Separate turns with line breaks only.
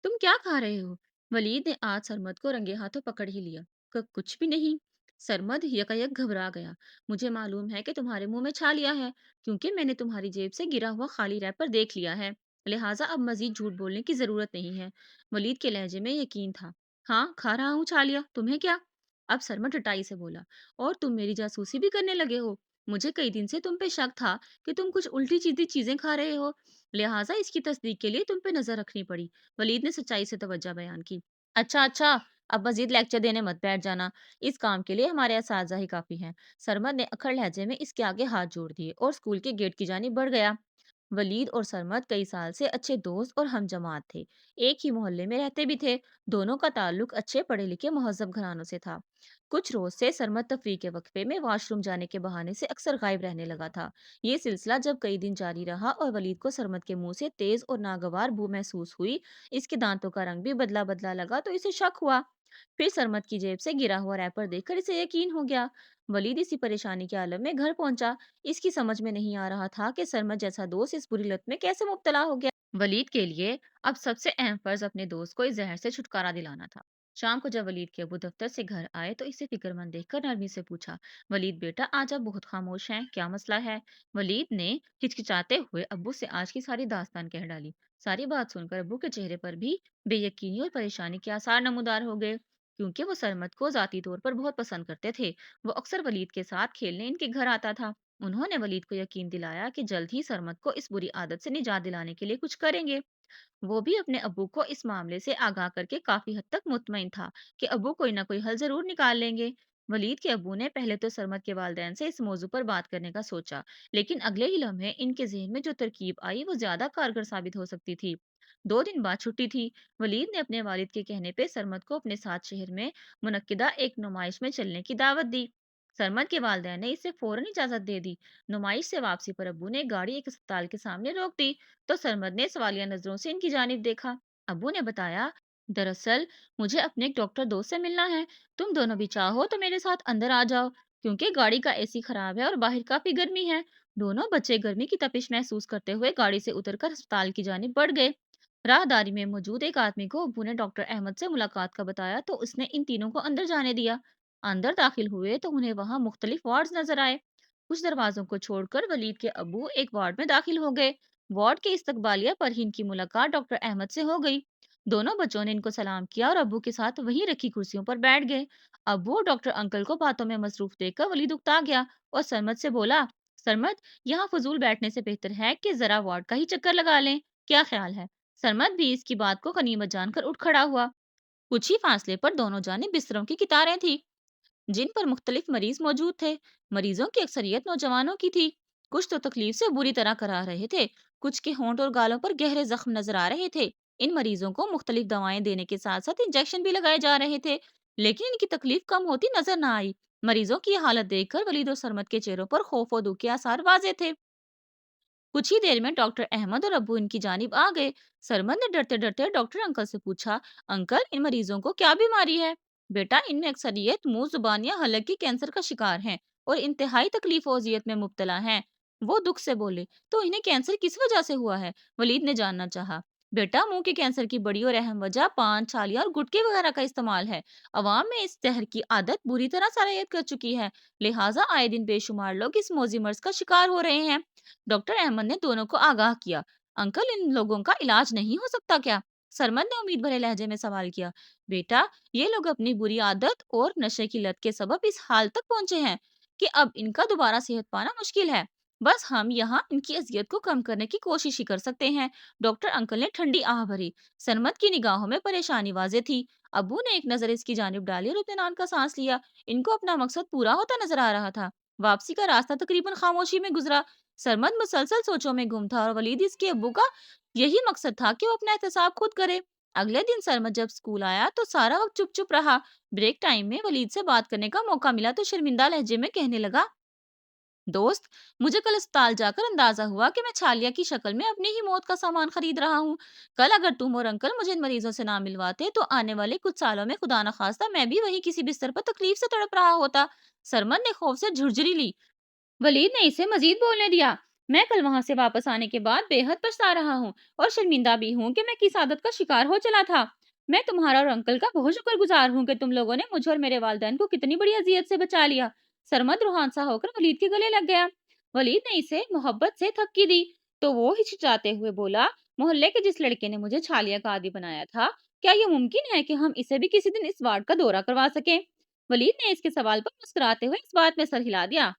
तुम क्या खा रहे हो? वलीद ने आज सरमद को रंगे हाथों पकड़ ही लिया। कुछ भी नहीं। सरमद यकायक घबरा गया। मुझे मालूम है कि तुम्हारे मुंह में छा लिया है, क्योंकि मैंने तुम्हारी जेब से गिरा हुआ खाली रैपर देख लिया है। लिहाजा अब मजीद झूठ बोलने की जरूरत नहीं है। वलीद के लहजे में यकीन था। हाँ, खा रहा हूँ छा लिया, तुम्हें क्या? अब सरमद टटाई से बोला। और तुम मेरी जासूसी भी करने लगे हो? मुझे कई दिन से तुम पे शक था कि तुम कुछ उल्टी सीधी चीजें खा रहे हो। लिहाजा इसकी तस्दीक के लिए तुम पे नजर रखनी पड़ी। वलीद ने सच्चाई से तवज्जो बयान की। अच्छा अच्छा, अब मजीद लेक्चर देने मत बैठ जाना। इस काम के लिए हमारे असातिज़ा ही काफी हैं। सरमद ने अक्खड़ लहजे में इसके आगे हाथ जोड़ दिए और स्कूल के गेट की जानिब बढ़ गया। वलीद और सरमद कई साल से अच्छे दोस्त और हम जमात थे। एक ही मोहल्ले में रहते भी थे। दोनों का ताल्लुक अच्छे पढ़े लिखे महजब घरानों से था। कुछ रोज से सरमद तफरी के वक्फे में वॉशरूम जाने के बहाने से अक्सर गायब रहने लगा था। ये सिलसिला जब कई दिन जारी रहा और वलीद को सरमद के मुंह से तेज और नागवार बू महसूस हुई, इसके दांतों का रंग भी बदला बदला लगा, तो इसे शक हुआ। फिर सरमद की जेब से गिरा हुआ रैपर देखकर इसे यकीन हो गया। वलीद इसी परेशानी के आलम में घर पहुंचा। इसकी समझ में नहीं आ रहा था कि सरमद जैसा दोस्त इस बुरी लत में कैसे मुब्तला हो गया। वलीद के लिए अब सबसे अहम फर्ज अपने दोस्त को इस जहर से छुटकारा दिलाना था। शाम को जब वलीद के अबू दफ्तर से घर आए तो इसे फिक्रमंद देखकर नरमी से पूछा, वलीद बेटा, आज आप बहुत खामोश हैं, क्या मसला है? वलीद ने हिचकिचाते हुए अब्बू से आज की सारी दास्तान कह डाली। सारी बात सुनकर अब्बू के चेहरे पर भी बेयकीनी और परेशानी के आसार नमूदार हो गए, क्योंकि वो सरमद को जाती तौर पर बहुत पसंद करते थे। वो अक्सर वलीद के साथ खेलने इनके घर आता था। उन्होंने वलीद को यकीन दिलाया कि जल्द ही सरमद को इस बुरी आदत से निजात दिलाने के लिए कुछ करेंगे। वो भी अपने अब्बू को इस मामले से आगाह करके काफी हद तक मुतमईन था कि अब्बू कोई ना कोई हल जरूर निकाल लेंगे। वलीद के अब्बू ने पहले तो सरमद के वालिदैन से इस मौजू पर बात करने का सोचा, लेकिन अगले ही लम्हे इनके जहन में जो तरकीब आई वो ज्यादा कारगर साबित हो सकती थी। 2 दिन बाद छुट्टी थी। वलीद ने अपने वालिद के कहने पे सरमद को अपने साथ शहर में मुनक्किदा एक नुमाइश में चलने की दावत दी। सरमद के वालिदैन ने इसे फौरन इजाजत दे दी। नुमाइश से वापसी पर अब्बू ने गाड़ी एक अस्पताल के सामने रोक दी, तो सरमद ने सवालिया नजरों से इनकी जानिब देखा। अब्बू ने बताया, दरअसल मुझे अपने एक डॉक्टर दोस्त से मिलना है। तुम दोनों भी चाहो तो मेरे साथ अंदर आ जाओ, क्योंकि गाड़ी का एसी खराब है और बाहर काफी गर्मी है। दोनों बच्चे गर्मी की तपिश महसूस करते हुए गाड़ी से उतरकर अस्पताल की जानिब बढ़ गए। राहदारी में मौजूद एक आदमी को अब्बू ने डॉक्टर अहमद से मुलाकात का बताया, तो उसने इन तीनों को अंदर जाने दिया। अंदर दाखिल हुए तो उन्हें वहां मुख्तलिफ वार्ड्स नजर आए। कुछ दरवाजों को छोड़कर वलीद के अब्बू एक वार्ड में दाखिल हो गए। वार्ड के इस्तकबालिया पर ही इनकी मुलाकात डॉक्टर अहमद से हो गई। दोनों बच्चों ने इनको सलाम किया और अब्बू के साथ वहीं रखी कुर्सियों पर बैठ गए। अब्बू और डॉक्टर अंकल को बातों में मसरूफ देखकर वलीद उकता गया और सरमद से बोला, सरमद, यहाँ फजूल बैठने से बेहतर है कि जरा वार्ड का ही चक्कर लगा लें, क्या ख्याल है? सरमद भी इसकी बात को गनीमत जानकर उठ खड़ा हुआ। कुछ ही फासले पर दोनों जानिब बिस्तरों की कितारें थी, जिन पर मुख्तलिफ मरीज मौजूद थे। मरीजों की अक्सरियत नौजवानों की थी। कुछ तो तकलीफ से बुरी तरह करा रहे थे, कुछ के होंठ और गालों पर गहरे जख्म नजर आ रहे थे। इन मरीजों को मुख्तलिफ दवाएं देने के साथ साथ इंजेक्शन भी लगाए जा रहे थे, लेकिन इनकी तकलीफ कम होती नजर ना आई। मरीजों की ये हालत देखकर वलीद और सरमद के चेहरों पर खौफ और दुख के आसार वाजे थे। कुछ ही देर में डॉक्टर अहमद और अब्बू इनकी जानिब आ गए। सरमद ने डरते डरते डॉक्टर अंकल से पूछा, अंकल, इन मरीजों को क्या बीमारी है? बेटा, इनमें अक्सरियत मुंह जुबान या हलक की कैंसर का शिकार हैं और इंतहाई तकलीफ और अजियत में मुब्तला हैं। वो दुख से बोले, तो इन्हें कैंसर किस वजह से हुआ है? वलीद ने जानना चाहा। बेटा, मुंह के कैंसर की बड़ी और अहम वजह पान, छालिया और गुटखे वगैरह का इस्तेमाल है। अवाम में इस जहर की आदत बुरी तरह सरायत कर चुकी है। लिहाजा आए दिन बेशुमार लोग इस मौजी मर्ज का शिकार हो रहे हैं। डॉक्टर अहमद ने दोनों को आगाह किया। अंकल, इन लोगों का इलाज नहीं हो सकता क्या? सरमद ने उम्मीद भरे लहजे में सवाल किया। बेटा, ये लोग अपनी बुरी आदत और नशे की लत के सबब इस हाल तक पहुंचे हैं कि अब इनका दोबारा सेहत पाना मुश्किल है। बस हम यहाँ इनकी अजियत को कम करने की कोशिश ही कर सकते हैं। डॉक्टर अंकल ने ठंडी आह भरी। सरमद की निगाहों में परेशानी वाजे थी। अबू ने एक नजर इसकी जानिब डाली और इत्मीनान का सांस लिया। इनको अपना मकसद पूरा होता नजर आ रहा था। वापसी का रास्ता तकरीबन खामोशी में गुजरा। सरमद मुसलसल सोचों में गुम था और वलीद इसके अब्बू का यही मकसद था कि वो अपना एहतसाब खुद करे। अगले दिन सरमद जब स्कूल आया तो सारा वक्त चुप चुप रहा। ब्रेक टाइम में वलीद से बात करने का मौका मिला तो शर्मिंदा लहजे में कहने लगा, दोस्त, मुझे कल अस्पताल जाकर अंदाजा हुआ कि मैं छालिया की शक्ल में अपनी ही मौत का सामान खरीद रहा हूँ। कल अगर तुम और अंकल मुझे इन मरीजों से ना मिलवाते तो आने वाले कुछ सालों में खुदा न खास्ता मैं भी वही किसी बिस्तर पर तकलीफ से तड़प रहा होता। सरमद ने खौफ से झुरझुरी ली। वलीद ने इसे मजीद बोलने दिया। میں کل وہاں سے واپس آنے کے بعد بے حد پچھتا رہا ہوں اور شرمندہ بھی ہوں کہ میں کس عادت کا شکار ہو چلا تھا۔ میں تمہارا اور انکل کا بہت شکر گزار ہوں کہ تم لوگوں نے مجھے اور میرے والدین کو کتنی بڑی اذیت سے بچا لیا۔ سرمد روحان سا ہو کر ولید کے گلے لگ گیا۔ ولید نے اسے محبت سے تھپکی دی تو وہ ہچکچاتے ہوئے بولا، محلے کے جس لڑکے نے مجھے چھالیا کا عادی بنایا تھا، کیا یہ ممکن ہے کہ ہم اسے بھی کسی دن اس وارڈ کا دورہ کروا سکیں؟ ولید نے اس کے سوال پر مسکراتے ہوئے اس بات میں سر ہلا دیا۔